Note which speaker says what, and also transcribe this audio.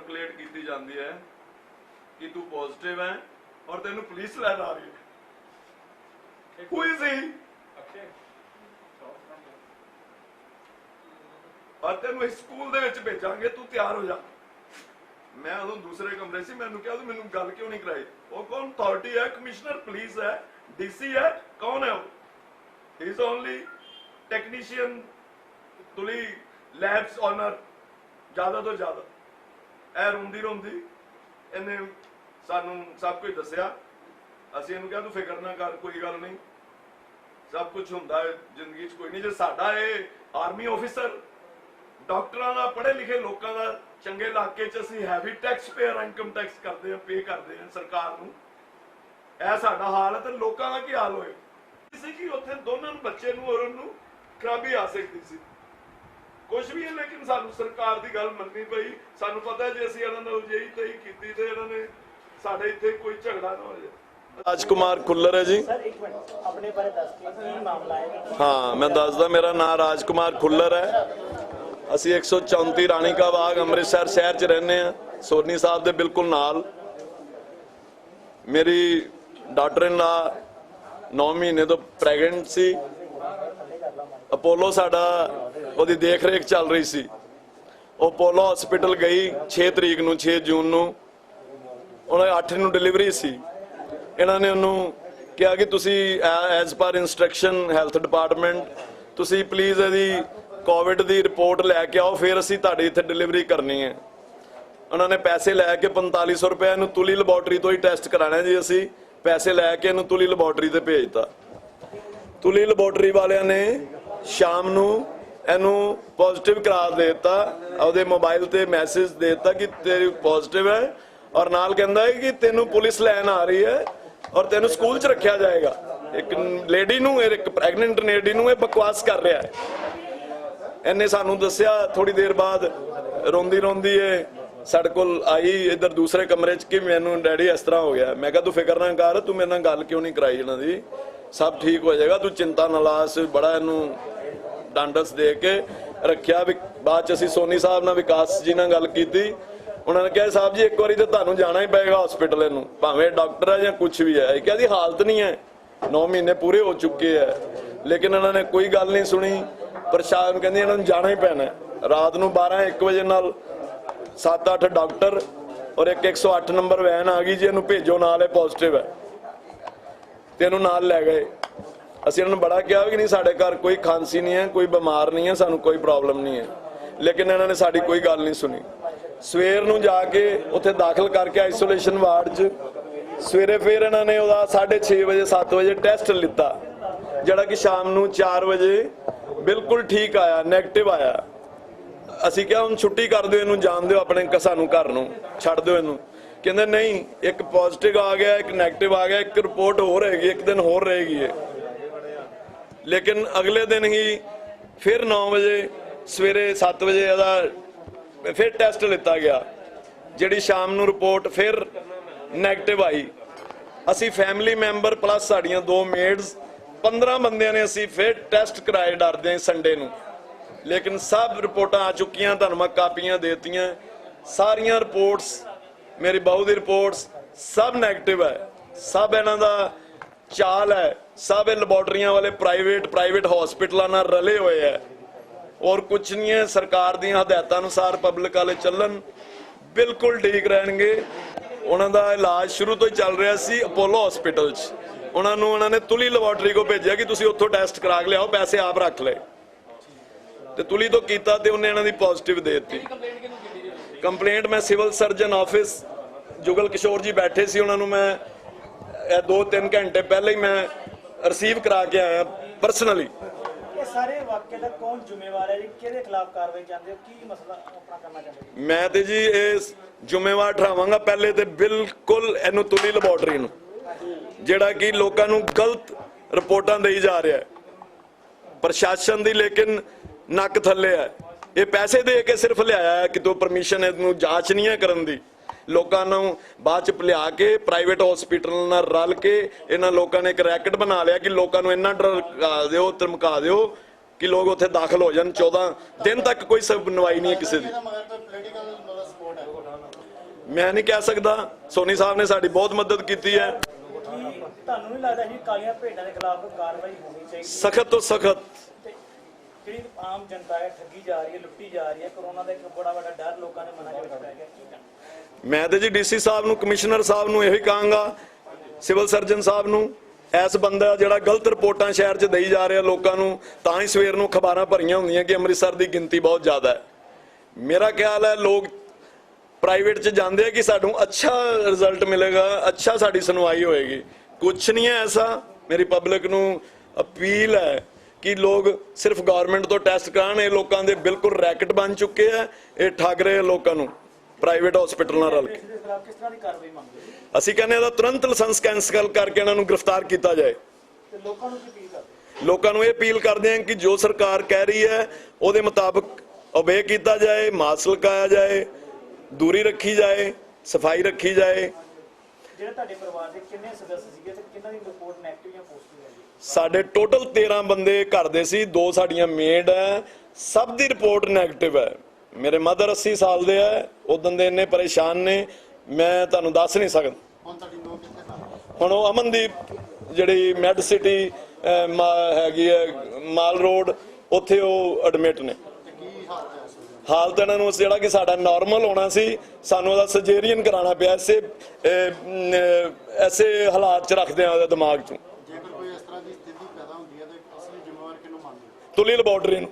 Speaker 1: Circulate ਕੀਤੀ ਜਾਂਦੀ ਹੈ कि तू पॉजिटिव है और तेन पुलिस लैन आ रही है। Who is he? और तेन स्कूल दे विच भेजांगे, तू तैयार हो जा। मैं उदों दूसरे कमरे से मैंने कहा मैनू गल क्यों नहीं कराई? वो कौन अथॉरिटी है? कमिश्नर पुलिस है, डीसी है, कौन है वो? He is only technician, Tuli labs honour, ज्यादा तो ज्यादा। ऐ रोंदी रोंदी इन्हें सानू सब कुछ दसिया। असीं इहनूं कहा तू फिक्र ना कर, कोई गल नहीं, सब कुछ हुंदा है जिंदगी च, कोई नहीं। जे साडा ये आर्मी ऑफिसर डॉक्टरां दा, पढ़े लिखे लोकां दा चंगे इलाके च असीं heavy tax payer income tax करदे हैं, पे करदे हैं सरकार नूं, ऐ साडा हाल है ते लोकां दा की हाल होए सी कि उत्थे दोनों बच्चे नूं और उहनूं खराबी आ सकदी सी, कुछ भी है। लेकिन सानू सरकार की गल मननी पई। सानू पता है जे असीं इहनां नाल जेही तही कीती ते इहनां ने साडे इत्थे कोई झगड़ा ना हो जाए। राजकुमार खुल्लर है जी।
Speaker 2: सर एक मिनट अपने बारे दस के की मामला है?
Speaker 1: हाँ मैं दसदा, मेरा नाम राजकुमार खुल्लर है। असीं 134 राणी का बाग अमृतसर शहर च रहने हैं, सोनी साहब दे बिल्कुल नाल। मेरी डॉटर इन लॉ 9 महीने तो प्रैगनेंट सी। अपोलो साडा ओदी देख रेख चल रही सी। अपोलो हॉस्पिटल गई 6 तरीक नूं, 6 जून नूं, उन्हें 8 ਨੂੰ डिलीवरी सी। इन्हों ने उन्होंने कहा कि तुसी as per instruction health department तुसी प्लीज़ यदि कोविड की रिपोर्ट लैके आओ, फिर असी तुहाडी इत्थे डिलीवरी करनी है। उन्होंने पैसे लैके 4500 रुपये इनू तुली लैबोरेटरी तो ही टेस्ट कराना जी। असी पैसे लैके इनू तुली लैबोरेटरी ते भेजता। तुली लैबोरेटरी वालियां ने शाम नू इनू पॉजिटिव करार देता, ਉਹਦੇ मोबाइल ते मैसेज देता कि तेरी पॉजिटिव है, और नाल कहता है कि तेनू पुलिस लैन आ रही है और तेनू स्कूल च रखा जाएगा। एक लेडी नू, एक प्रैगनेंट लेडी नू बकवास कर रहा है। इन्हें सानू दसिया थोड़ी देर बाद रोंदी रोंदी है साडे कोल आई इधर दूसरे कमरे च कि मैनू डैडी इस तरह हो गया। मैं कहा तू फिक्र ना कर, तू मेरे नाल गल क्यों नहीं कराई इन्हां दी, सब ठीक हो जाएगा, तू चिंता ना ला। बड़ा इनू डांडस दे के रखिया। बाद च असीं सोनी साहब नाल विकास जी नाल गल कीती। उन्होंने कहा साहब जी एक बार तो तुहानू जाना ही पेगा हॉस्पिटल, इनू भावें डॉक्टर है या कुछ भी है। क्या जी हालत नहीं है, 9 महीने पूरे हो चुके हैं, लेकिन इन्होंने कोई गल नहीं सुनी। प्रशासन कहते इन्होंने जाना ही पैना। रात को 12-1 बजे नाल 7-8 डॉक्टर और एक 108 नंबर वैन आ गई जी, इनू भेजो नाल पॉजिटिव है, तो इनू नाल लै गए। असीं इन्होंने बड़ा कहा कि नहीं साडे घर कोई खांसी नहीं है, कोई बीमार नहीं है, सानू कोई प्रॉब्लम नहीं है, लेकिन इन्होंने साडी कोई गल नहीं सुनी। सवेर नूं जाके उत्थे दाखिल करके आइसोलेशन वार्ड च सवेरे फिर इन्होंने 6:30 बजे 7 बजे टेस्ट लिता, जिहड़ा कि शाम नूं 4 बजे बिल्कुल ठीक आया, नैगेटिव आया। असीं क्या हुण छुट्टी कर दिओ, इनू जान दिओ अपने सानू घर नूं छड्ड दिओ इनू। कहंदे नहीं, एक पॉजिटिव आ गया, एक नैगेटिव आ गया, एक रिपोर्ट होर रहेगी, एक दिन होर रहेगी है। लेकिन अगले दिन ही फिर 9 बजे सवेरे 7 बजे इहदा फिर टेस्ट लिता गया, जिहड़ी शाम नूं रिपोर्ट फिर नैगेटिव आई। असी फैमिली मैंबर प्लस साड़ियां 2 मेड्स 15 बंदियां ने असी फिर टेस्ट कराए डरदे संडे नूं, लेकिन सब रिपोर्टां आ चुकियां। तुहानूं मैं कापियां देतियां, सारियां रिपोर्ट्स, मेरी बहू दी रिपोर्ट्स सब नैगेटिव है। सब इन्हां दा चाल है, सब लैबोरेटरियां वाले प्राइवेट हॉस्पिटलों नाल रले हुए है, और कुछ नहीं है। सरकार दी हदायतां अनुसार पब्लिक वाले चलन बिल्कुल ठीक रहणगे। उन्हां दा इलाज शुरू तो ही चल रहा सी अपोलो हॉस्पिटल च। उन्होंने तुली लैबोरेटरी को भेजा कि तुसीं उत्थों टेस्ट करा के लियाओ, पैसे आप रख ले, ते तुली तो कीता ते उन्हें इन्हां the positive they the. Complaint मैं civil surgeon office Jugal Kishore जी बैठे सी, उन्होंने मैं 2-3 घंटे पहले ही मैं रिसीव करा के आया परसनली।
Speaker 2: सारे वाक्य दा कौन जिम्मेवार है जी, किहदे खिलाफ कार्रवाई चाहते हो, की मसला अपना करना चाहते हो? मैं
Speaker 1: तो जी इस जिम्मेवार ठहरावांगा पहले तो बिल्कुल इनू तुली लैबोरेटरी नूं, जिहड़ा कि लोकां नूं गलत रिपोर्टां देई जा रहा है प्रशासन दी, लेकिन नक थल्ले है। ये पैसे दे के सिर्फ लियाया है कि तो परमिशन इनू जांच नहीं है करन दी। लोकां नूं बाद च लिया के प्राइवेट हॉस्पिटल नाल रल के इन्हां लोकां ने एक रैकेट बना लिया कि लोकां नूं इन्ना डरा दिओ, धमका दिओ कि लोग उत्थे दाखिल हो जान। 14 दिन तक कोई सुनवाई नहीं है किसी दी। ਮੈਂ ਨਹੀਂ ਕਹਿ ਸਕਦਾ। ਸੋਨੀ ਸਾਹਿਬ ਨੇ ਸਾਡੀ ਬਹੁਤ ਮਦਦ ਕੀਤੀ ਹੈ।
Speaker 2: ਕੀ ਤੁਹਾਨੂੰ ਨਹੀਂ ਲੱਗਦਾ ਜੀ ਕਾਲੀਆਂ ਭੇਡਾਂ ਦੇ ਖਿਲਾਫ ਕਾਰਵਾਈ ਹੋਣੀ ਚਾਹੀਦੀ ਹੈ?
Speaker 1: ਸਖਤ ਤੋਂ ਸਖਤ।
Speaker 2: ਤੇ ਜਿਹੜੀ ਆਮ ਜਨਤਾ ਹੈ ਠੱਗੀ ਜਾ ਰਹੀ ਹੈ, ਲੁੱਟੀ ਜਾ ਰਹੀ ਹੈ, ਕਰੋਨਾ ਦਾ ਇੱਕ ਬੜਾ ਵੱਡਾ ਡਰ ਲੋਕਾਂ ਦੇ ਮਨਾਂ ਦੇ ਵਿੱਚ ਪੈ ਗਿਆ, ਕੀ ਕਹਿਣਾ?
Speaker 1: ਮੈਂ ਤੇ ਜੀ ਡੀਸੀ ਸਾਹਿਬ ਨੂੰ, ਕਮਿਸ਼ਨਰ ਸਾਹਿਬ ਨੂੰ ਇਹੀ ਕਹਾਂਗਾ, ਸਿਵਲ ਸਰਜਨ ਸਾਹਿਬ ਨੂੰ, ਐਸ ਬੰਦਾ ਜਿਹੜਾ ਗਲਤ ਰਿਪੋਰਟਾਂ ਸ਼ਹਿਰ 'ਚ ਦੇਈ ਜਾ ਰਿਹਾ ਲੋਕਾਂ ਨੂੰ, ਤਾਂ ਹੀ ਸਵੇਰ ਨੂੰ ਖਬਰਾਂ ਭਰੀਆਂ ਹੁੰਦੀਆਂ ਕਿ ਅੰਮ੍ਰਿਤਸਰ ਦੀ ਗਿਣਤੀ ਬਹੁਤ ਜ਼ਿਆਦਾ ਹੈ। ਮੇਰਾ ਖਿਆਲ ਹੈ ਲੋਕ ਪ੍ਰਾਈਵੇਟ 'ਚ ਜਾਂਦੇ ਆ ਕਿ ਸਾਨੂੰ ਅੱਛਾ ਰਿਜ਼ਲਟ ਮਿਲੇਗਾ, ਅੱਛਾ ਸਾਡੀ ਸੁਣਵਾਈ ਹੋਏਗੀ। ਕੁਛ ਨਹੀਂ ਹੈ ਐਸਾ। ਮੇਰੀ ਪਬਲਿਕ ਨੂੰ ਅਪੀਲ ਹੈ ਕਿ ਲੋਕ ਸਿਰਫ ਗਵਰਨਮੈਂਟ ਤੋਂ ਟੈਸਟ ਕਰਾਉਣ। ਇਹ ਲੋਕਾਂ ਦੇ ਬਿਲਕੁਲ ਰੈਕਟ ਬਣ ਚੁੱਕੇ ਆ, ਇਹ ਠੱਗ ਰਹੇ ਲੋਕਾਂ ਨੂੰ ਪ੍ਰਾਈਵੇਟ ਹਸਪੀਟਲ ਨਾਲ ਰਲ ਕੇ।
Speaker 2: ਇਸ ਦੇ ਖਿਲਾਫ ਕਿਸ ਤਰ੍ਹਾਂ ਦੀ ਕਾਰਵਾਈ ਮੰਗਦੇ ਹੋ?
Speaker 1: ਅਸੀਂ ਕਹਿੰਦੇ ਇਹਦਾ ਤੁਰੰਤ ਲਾਇਸੈਂਸ ਕੈਂਸਲ ਕਰਕੇ ਇਹਨਾਂ ਨੂੰ ਗ੍ਰਿਫਤਾਰ ਕੀਤਾ ਜਾਏ।
Speaker 2: ਤੇ ਲੋਕਾਂ ਨੂੰ ਕੀ ਅਪੀਲ ਕਰਦੇ?
Speaker 1: ਲੋਕਾਂ ਨੂੰ ਇਹ ਅਪੀਲ ਕਰਦੇ ਹਾਂ ਕਿ ਜੋ ਸਰਕਾਰ ਕਹਿ ਰਹੀ ਹੈ ਉਹਦੇ ਮੁਤਾਬਕ ਓਬੇ ਕੀਤਾ ਜਾਏ, ਮਾਸਕ ਲਗਾਇਆ ਜਾਏ, ਦੂਰੀ ਰੱਖੀ ਜਾਏ, ਸਫਾਈ ਰੱਖੀ ਜਾਏ।
Speaker 2: ਜਿਹੜੇ ਤੁਹਾਡੇ ਪਰਿਵਾਰ ਦੇ ਕਿੰਨੇ ਸਦस्य ਸੀਗੇ ਤੇ ਕਿੰਨਾਂ ਦੀ ਰਿਪੋਰਟ ਨੈਗੇਟਿਵ ਜਾਂ ਪੋਜ਼ਿਟਿਵ ਹੈ ਜੀ?
Speaker 1: ਸਾਡੇ ਟੋਟਲ 13 ਬੰਦੇ ਘਰ ਦੇ ਸੀ, 2 ਸਾਡੀਆਂ ਮੇਡ ਹੈ, ਸਭ ਦੀ ਰਿਪੋਰਟ ਨੈਗੇਟਿਵ ਹੈ। ਮੇਰੇ ਮਦਰ 80 ਸਾਲ ਦੇ ਹੈ, ਉਦੋਂ ਦੇ ਇੰਨੇ ਪਰੇਸ਼ਾਨ ਨੇ ਮੈਂ ਤੁਹਾਨੂੰ ਦੱਸ ਨਹੀਂ ਸਕਦਾ। ਹੁਣ ਉਹ ਅਮਨਦੀਪ ਜਿਹੜੀ ਮੈਡ ਸਿਟੀ ਹੈਗੀ ਹੈ ਮਾਲ ਰੋਡ, ਉੱਥੇ ਉਹ ਐਡਮਿਟ ਨੇ। ਹਾਲਤ ਇਹਨਾਂ ਨੂੰ ਜਿਹੜਾ ਕਿ ਸਾਡਾ ਨਾਰਮਲ ਹੋਣਾ ਸੀ, ਸਾਨੂੰ ਉਹਦਾ ਸਰਜਰੀਅਨ ਕਰਾਉਣਾ ਪਿਆ। ਐਸੇ ਹਾਲਾਤ 'ਚ ਰੱਖਦੇ ਆ ਉਹਦੇ ਦਿਮਾਗ 'ਚੋਂ।
Speaker 3: ਜੇਕਰ ਕੋਈ ਇਸ ਤਰ੍ਹਾਂ ਦੀ ਸਥਿਤੀ ਪੈਦਾ ਹੁੰਦੀ ਹੈ ਤਾਂ ਅਸਲੀ ਜ਼ਿੰਮੇਵਾਰ ਕਿਹਨੂੰ ਮੰਨਦੇ ਹੋ?
Speaker 1: ਤੁਲੀ ਲੈਬੋਰਟਰੀ ਨੂੰ।